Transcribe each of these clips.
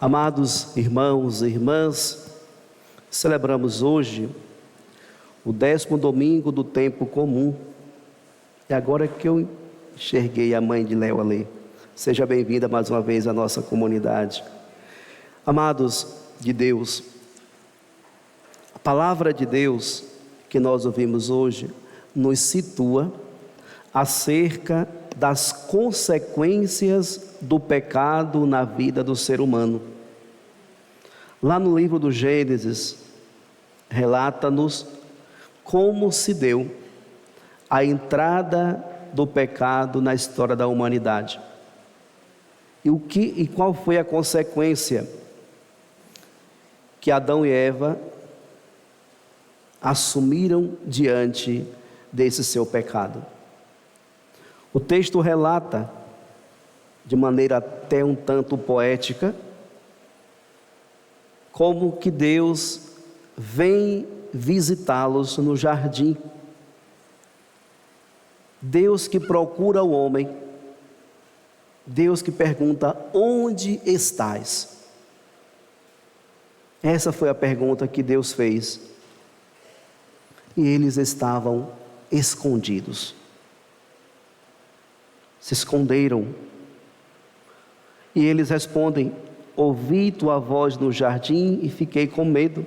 Amados irmãos e irmãs, celebramos hoje o 10º domingo do tempo comum. E agora que eu enxerguei a mãe de Léo ali. Seja bem-vinda mais uma vez à nossa comunidade. Amados de Deus, a palavra de Deus que nós ouvimos hoje nos situa acerca das consequências do pecado na vida do ser humano. Lá no livro do Gênesis, relata-nos como se deu a entrada do pecado na história da humanidade. E qual foi a consequência que Adão e Eva assumiram diante desse seu pecado. O texto relata, de maneira até um tanto poética, como que Deus vem visitá-los no jardim. Deus que procura o homem, Deus que pergunta: onde estás? Essa foi a pergunta que Deus fez. E eles estavam escondidos. Se esconderam. E eles respondem: ouvi tua voz no jardim e fiquei com medo,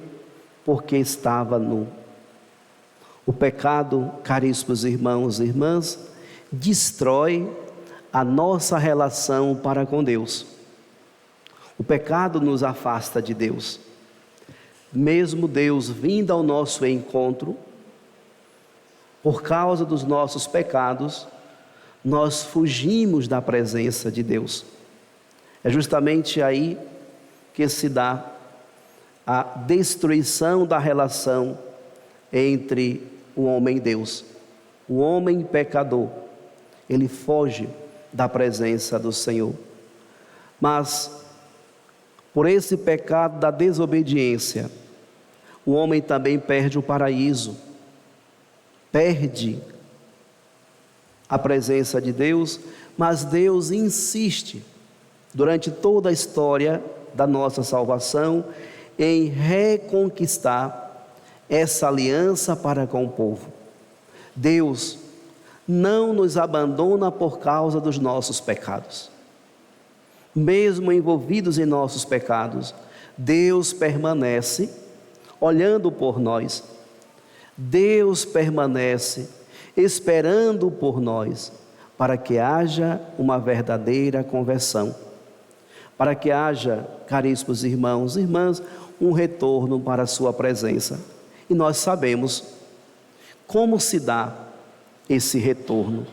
porque estava nu. O pecado, caríssimos irmãos e irmãs, destrói a nossa relação para com Deus. O pecado nos afasta de Deus. Mesmo Deus vindo ao nosso encontro, por causa dos nossos pecados, nós fugimos da presença de Deus. É justamente aí que se dá a destruição da relação entre o homem e Deus. O homem pecador, ele foge da presença do Senhor. Mas, por esse pecado da desobediência, o homem também perde o paraíso, perde a presença de Deus, mas Deus insiste, durante toda a história da nossa salvação, em reconquistar essa aliança para com o povo. Deus não nos abandona por causa dos nossos pecados. Mesmo envolvidos em nossos pecados, Deus permanece olhando por nós. Deus permanece esperando por nós, para que haja uma verdadeira conversão, para que haja, caríssimos irmãos e irmãs, um retorno para a sua presença. E nós sabemos como se dá esse retorno.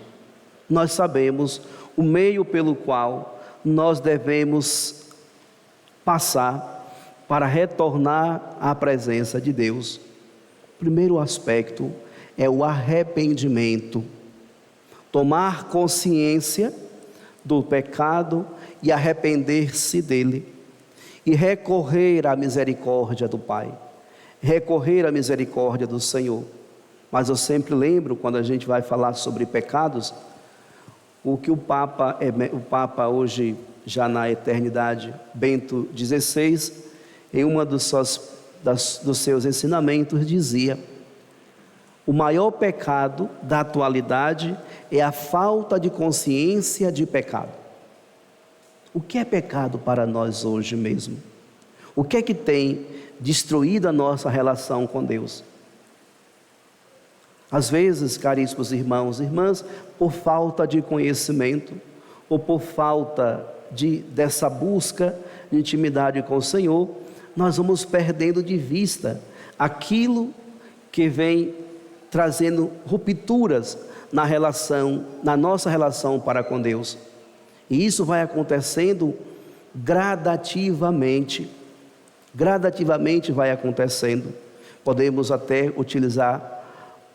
Nós sabemos o meio pelo qual nós devemos passar para retornar à presença de Deus. O primeiro aspecto é o arrependimento. Tomar consciência do pecado e arrepender-se dele. E recorrer à misericórdia do Pai. Recorrer à misericórdia do Senhor. Mas eu sempre lembro, quando a gente vai falar sobre pecados, o que o Papa hoje, já na eternidade, Bento XVI, em uma dos seus ensinamentos, dizia: o maior pecado da atualidade é a falta de consciência de pecado. O que é pecado para nós hoje mesmo? O que é que tem destruído a nossa relação com Deus? Às vezes, caríssimos irmãos e irmãs, por falta de conhecimento, ou por falta dessa busca de intimidade com o Senhor, nós vamos perdendo de vista aquilo que vem trazendo rupturas na nossa relação para com Deus. E isso vai acontecendo gradativamente vai acontecendo. Podemos até utilizar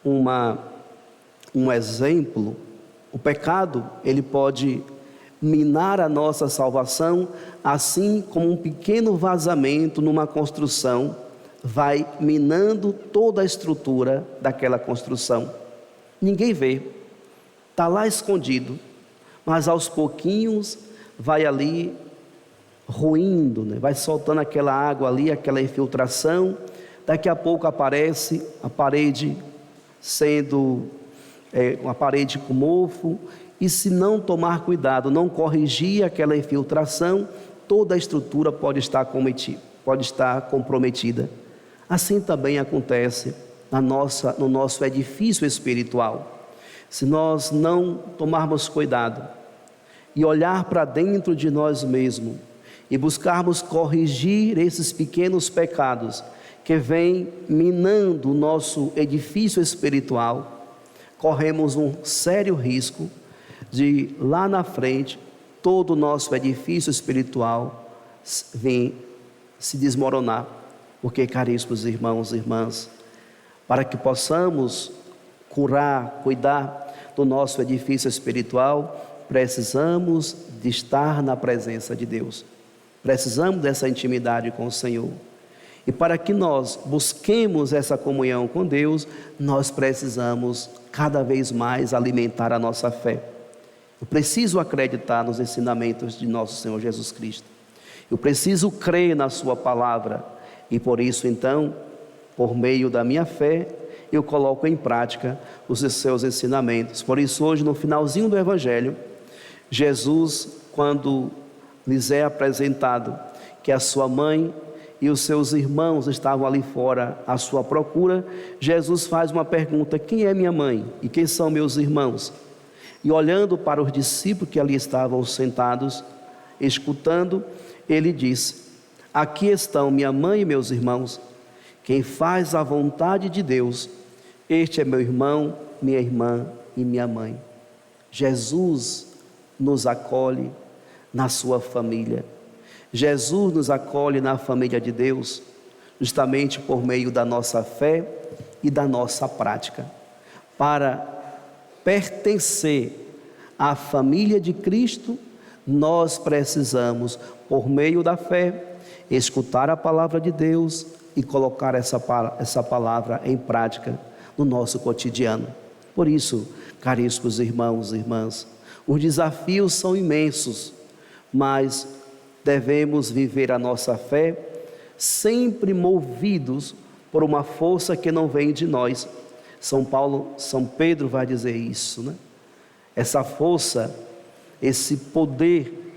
um exemplo. O pecado, ele pode minar a nossa salvação, assim como um pequeno vazamento numa construção vai minando toda a estrutura daquela construção. Ninguém vê, está lá escondido, mas aos pouquinhos vai ali ruindo, né? Vai soltando aquela água ali, aquela infiltração. Daqui a pouco aparece a parede sendo uma parede com mofo, e se não tomar cuidado, não corrigir aquela infiltração, toda a estrutura pode estar comprometida. Assim também acontece no nosso edifício espiritual. Se nós não tomarmos cuidado e olhar para dentro de nós mesmos e buscarmos corrigir esses pequenos pecados que vêm minando o nosso edifício espiritual, corremos um sério risco de lá na frente todo o nosso edifício espiritual vir se desmoronar. Porque, caríssimos irmãos e irmãs, para que possamos cuidar do nosso edifício espiritual, precisamos de estar na presença de Deus. Precisamos dessa intimidade com o Senhor. E para que nós busquemos essa comunhão com Deus, nós precisamos cada vez mais alimentar a nossa fé. Eu preciso acreditar nos ensinamentos de nosso Senhor Jesus Cristo. Eu preciso crer na sua palavra. E por isso, então, por meio da minha fé, eu coloco em prática os seus ensinamentos. Por isso, hoje, no finalzinho do Evangelho, Jesus, quando lhes é apresentado que a sua mãe e os seus irmãos estavam ali fora à sua procura, Jesus faz uma pergunta: quem é minha mãe e quem são meus irmãos? E olhando para os discípulos que ali estavam sentados, escutando, ele disse: aqui estão minha mãe e meus irmãos. Quem faz a vontade de Deus, este é meu irmão, minha irmã e minha mãe. Jesus nos acolhe na sua família. Jesus nos acolhe na família de Deus, justamente por meio da nossa fé e da nossa prática. Para pertencer à família de Cristo, nós precisamos, por meio da fé, escutar a palavra de Deus e colocar essa palavra em prática no nosso cotidiano. Por isso, caríssimos irmãos e irmãs, os desafios são imensos, mas devemos viver a nossa fé sempre movidos por uma força que não vem de nós. São Pedro vai dizer isso, né? Essa força, esse poder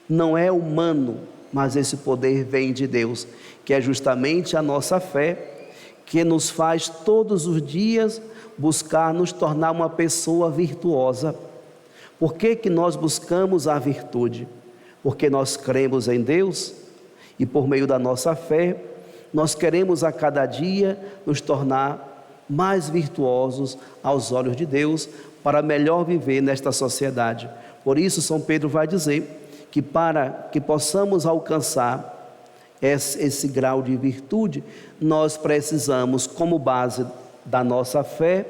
não é humano, mas esse poder vem de Deus, que é justamente a nossa fé, que nos faz todos os dias buscar nos tornar uma pessoa virtuosa. Por que que nós buscamos a virtude? Porque nós cremos em Deus e por meio da nossa fé, nós queremos a cada dia nos tornar mais virtuosos aos olhos de Deus, para melhor viver nesta sociedade. Por isso, São Pedro vai dizer que para que possamos alcançar esse grau de virtude, nós precisamos, como base da nossa fé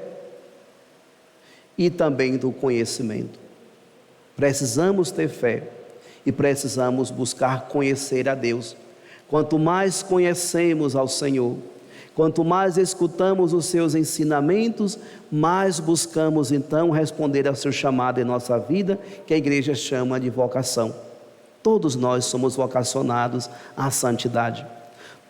e também do conhecimento. Precisamos ter fé e precisamos buscar conhecer a Deus. Quanto mais conhecemos ao Senhor, quanto mais escutamos os seus ensinamentos, mais buscamos então responder ao seu chamado em nossa vida, que a igreja chama de vocação. Todos nós somos vocacionados à santidade.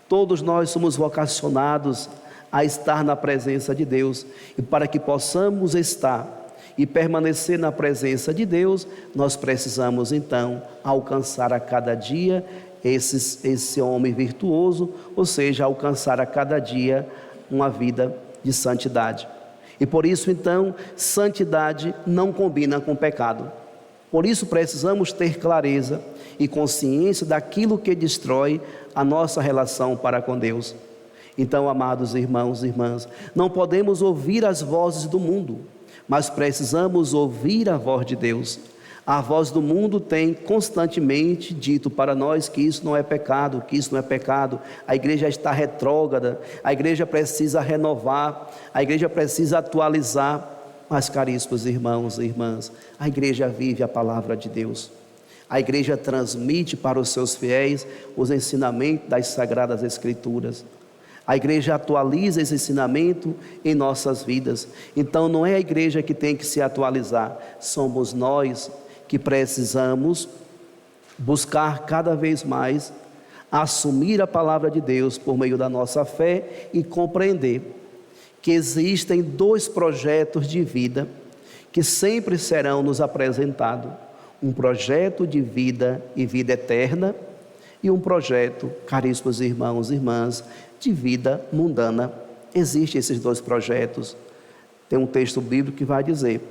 Todos nós somos vocacionados a estar na presença de Deus. E para que possamos estar e permanecer na presença de Deus, nós precisamos então alcançar a cada dia esse homem virtuoso, ou seja, alcançar a cada dia uma vida de santidade. E por isso então, santidade não combina com pecado. Por isso precisamos ter clareza e consciência daquilo que destrói a nossa relação para com Deus. Então, amados irmãos e irmãs, não podemos ouvir as vozes do mundo, mas precisamos ouvir a voz de Deus. A voz do mundo tem constantemente dito para nós que isso não é pecado, que isso não é pecado. A igreja está retrógrada, a igreja precisa renovar, a igreja precisa atualizar. Mas, caríssimos irmãos e irmãs, a igreja vive a palavra de Deus. A igreja transmite para os seus fiéis os ensinamentos das Sagradas Escrituras. A igreja atualiza esse ensinamento em nossas vidas. Então não é a igreja que tem que se atualizar, somos nós que precisamos buscar cada vez mais assumir a palavra de Deus por meio da nossa fé e compreender que existem dois projetos de vida que sempre serão nos apresentados: um projeto de vida e vida eterna, e um projeto, caríssimos irmãos e irmãs, de vida mundana. Existem esses dois projetos. Tem um texto bíblico que vai dizer: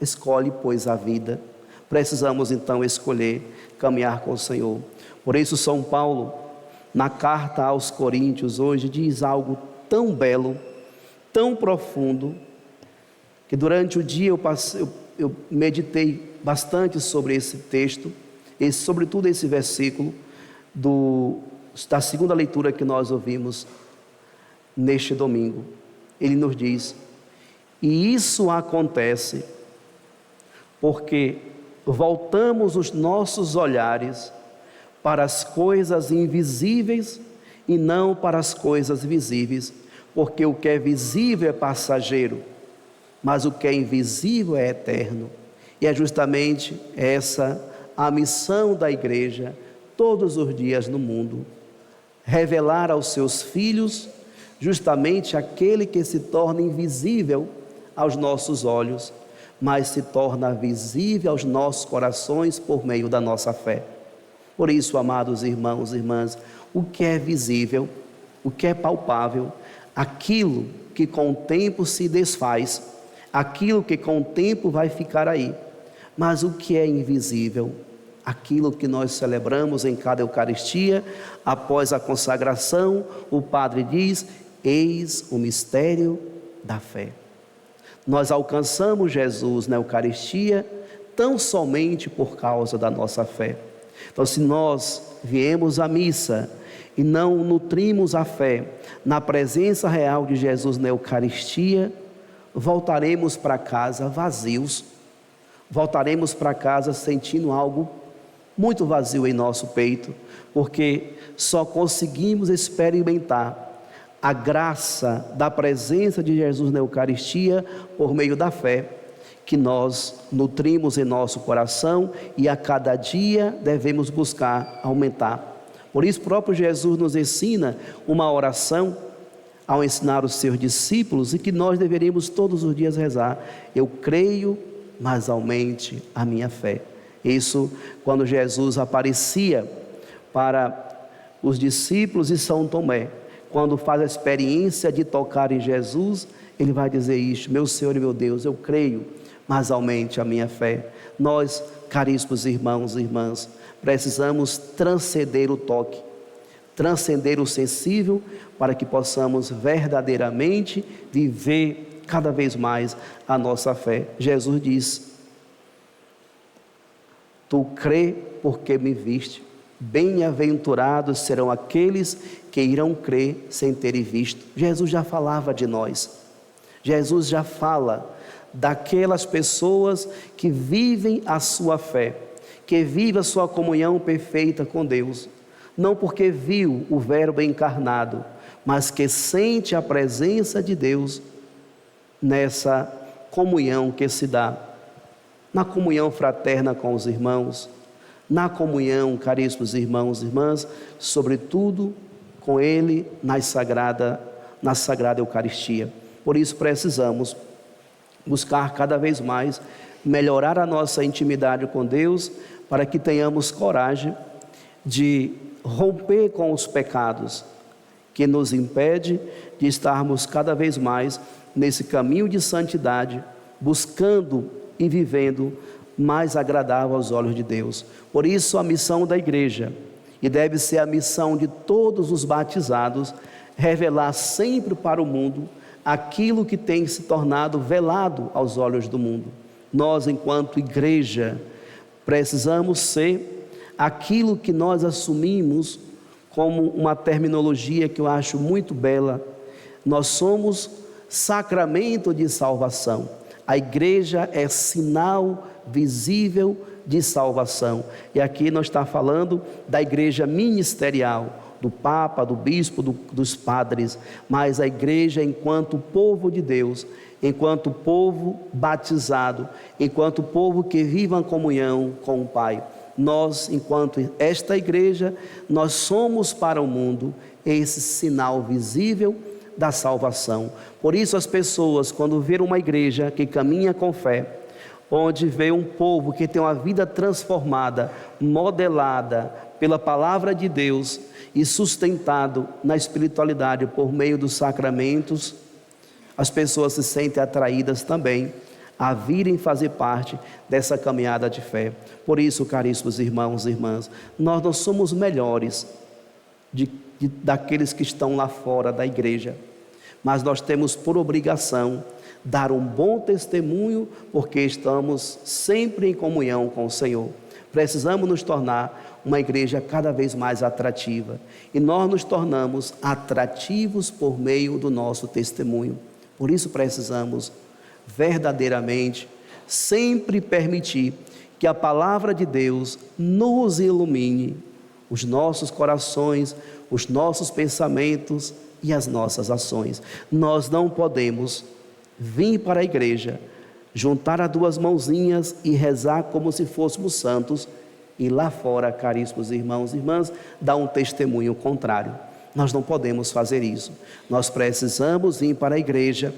escolhe, pois, a vida. Precisamos então escolher caminhar com o Senhor. Por isso São Paulo, na carta aos Coríntios hoje, diz algo tão belo, tão profundo, que durante o dia eu meditei bastante sobre esse texto, sobretudo esse versículo da segunda leitura que nós ouvimos neste domingo. Ele nos diz: e isso acontece porque voltamos os nossos olhares para as coisas invisíveis e não para as coisas visíveis, porque o que é visível é passageiro, mas o que é invisível é eterno. E é justamente essa a missão da igreja todos os dias no mundo: revelar aos seus filhos justamente aquele que se torna invisível aos nossos olhos, mas se torna visível aos nossos corações por meio da nossa fé. Por isso, amados irmãos e irmãs, o que é visível, o que é palpável, aquilo que com o tempo se desfaz, aquilo que com o tempo vai ficar aí. Mas o que é invisível, aquilo que nós celebramos em cada Eucaristia, após a consagração, o Padre diz: eis o mistério da fé. Nós alcançamos Jesus na Eucaristia tão somente por causa da nossa fé. Então, se nós viemos à missa e não nutrimos a fé na presença real de Jesus na Eucaristia, voltaremos para casa vazios, voltaremos para casa sentindo algo muito vazio em nosso peito, porque só conseguimos experimentar a graça da presença de Jesus na Eucaristia por meio da fé que nós nutrimos em nosso coração e a cada dia devemos buscar aumentar. Por isso, o próprio Jesus nos ensina uma oração ao ensinar os seus discípulos, e que nós deveríamos todos os dias rezar: eu creio, mas aumente a minha fé. Isso quando Jesus aparecia para os discípulos e São Tomé, quando faz a experiência de tocar em Jesus, ele vai dizer isto: meu Senhor e meu Deus, eu creio, mas aumente a minha fé. Nós, caríssimos irmãos e irmãs, precisamos transcender o toque, transcender o sensível, para que possamos verdadeiramente viver cada vez mais a nossa fé. Jesus diz: tu crê porque me viste. Bem-aventurados serão aqueles que irão crer sem terem visto. Jesus já falava de nós. Jesus já fala daquelas pessoas que vivem a sua fé, que vivem a sua comunhão perfeita com Deus, não porque viu o Verbo encarnado, mas que sente a presença de Deus nessa comunhão que se dá, na comunhão fraterna com os irmãos, na comunhão, caríssimos irmãos e irmãs, sobretudo com Ele na sagrada Eucaristia. Por isso precisamos buscar cada vez mais melhorar a nossa intimidade com Deus, para que tenhamos coragem de romper com os pecados que nos impede de estarmos cada vez mais nesse caminho de santidade, buscando e vivendo mais agradável aos olhos de Deus. Por isso a missão da igreja, e deve ser a missão de todos os batizados, revelar sempre para o mundo aquilo que tem se tornado velado aos olhos do mundo. Nós, enquanto igreja, precisamos ser aquilo que nós assumimos como uma terminologia que eu acho muito bela: nós somos sacramento de salvação. A igreja é sinal visível de salvação. E aqui nós estamos falando da igreja ministerial, do Papa, do Bispo, dos padres, mas a igreja enquanto povo de Deus, enquanto povo batizado, enquanto povo que vive em comunhão com o Pai. Nós, enquanto esta igreja, nós somos para o mundo esse sinal visível da salvação. Por isso as pessoas, quando vêem uma igreja que caminha com fé, onde vê um povo que tem uma vida transformada, modelada pela palavra de Deus e sustentado na espiritualidade por meio dos sacramentos, as pessoas se sentem atraídas também a virem fazer parte dessa caminhada de fé. Por isso, caríssimos irmãos e irmãs, nós não somos melhores daqueles que estão lá fora da igreja, mas nós temos por obrigação dar um bom testemunho, porque estamos sempre em comunhão com o Senhor. Precisamos nos tornar uma igreja cada vez mais atrativa, e nós nos tornamos atrativos por meio do nosso testemunho. Por isso precisamos verdadeiramente sempre permitir que a palavra de Deus nos ilumine os nossos corações, os nossos pensamentos e as nossas ações. Nós não podemos vir para a igreja, juntar as duas mãozinhas e rezar como se fôssemos santos, e lá fora, caríssimos irmãos e irmãs, dar um testemunho contrário. Nós não podemos fazer isso. Nós precisamos ir para a igreja,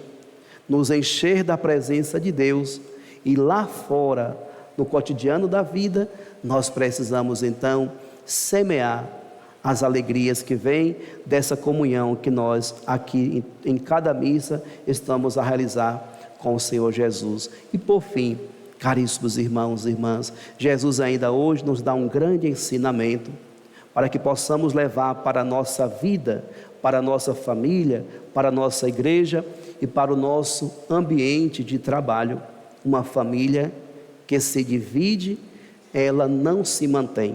nos encher da presença de Deus, e lá fora, no cotidiano da vida, nós precisamos então semear as alegrias que vêm dessa comunhão que nós aqui em cada missa estamos a realizar com o Senhor Jesus. E por fim, caríssimos irmãos e irmãs, Jesus ainda hoje nos dá um grande ensinamento para que possamos levar para a nossa vida, para a nossa família, para a nossa igreja e para o nosso ambiente de trabalho. Uma família que se divide, ela não se mantém.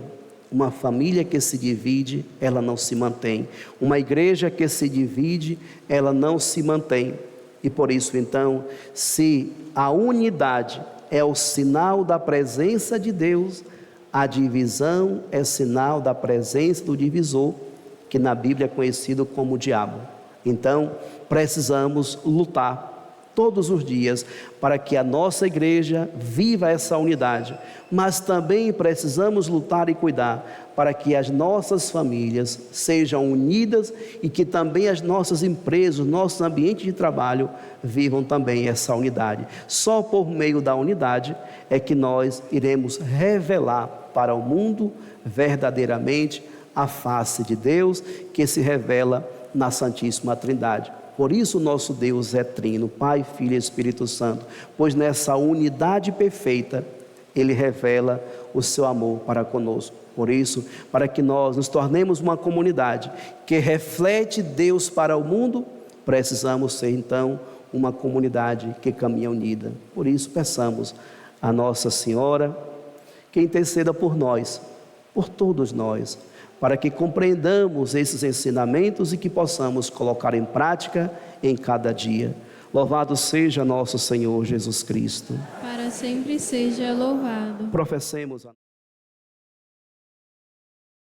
Uma família que se divide, ela não se mantém. Uma igreja que se divide, ela não se mantém. E por isso então, se a unidade é o sinal da presença de Deus, a divisão é sinal da presença do divisor, que na Bíblia é conhecido como o diabo. Então, precisamos lutar todos os dias para que a nossa igreja viva essa unidade, mas também precisamos lutar e cuidar para que as nossas famílias sejam unidas e que também as nossas empresas, nossos ambientes de trabalho vivam também essa unidade. Só por meio da unidade é que nós iremos revelar para o mundo verdadeiramente a face de Deus, que se revela na Santíssima Trindade. Por isso nosso Deus é trino, Pai, Filho e Espírito Santo, pois nessa unidade perfeita Ele revela o seu amor para conosco. Por isso, para que nós nos tornemos uma comunidade que reflete Deus para o mundo, precisamos ser então uma comunidade que caminha unida. Por isso peçamos a Nossa Senhora que interceda por nós, por todos nós, para que compreendamos esses ensinamentos e que possamos colocar em prática em cada dia. Louvado seja nosso Senhor Jesus Cristo. Para sempre seja louvado. Professemos a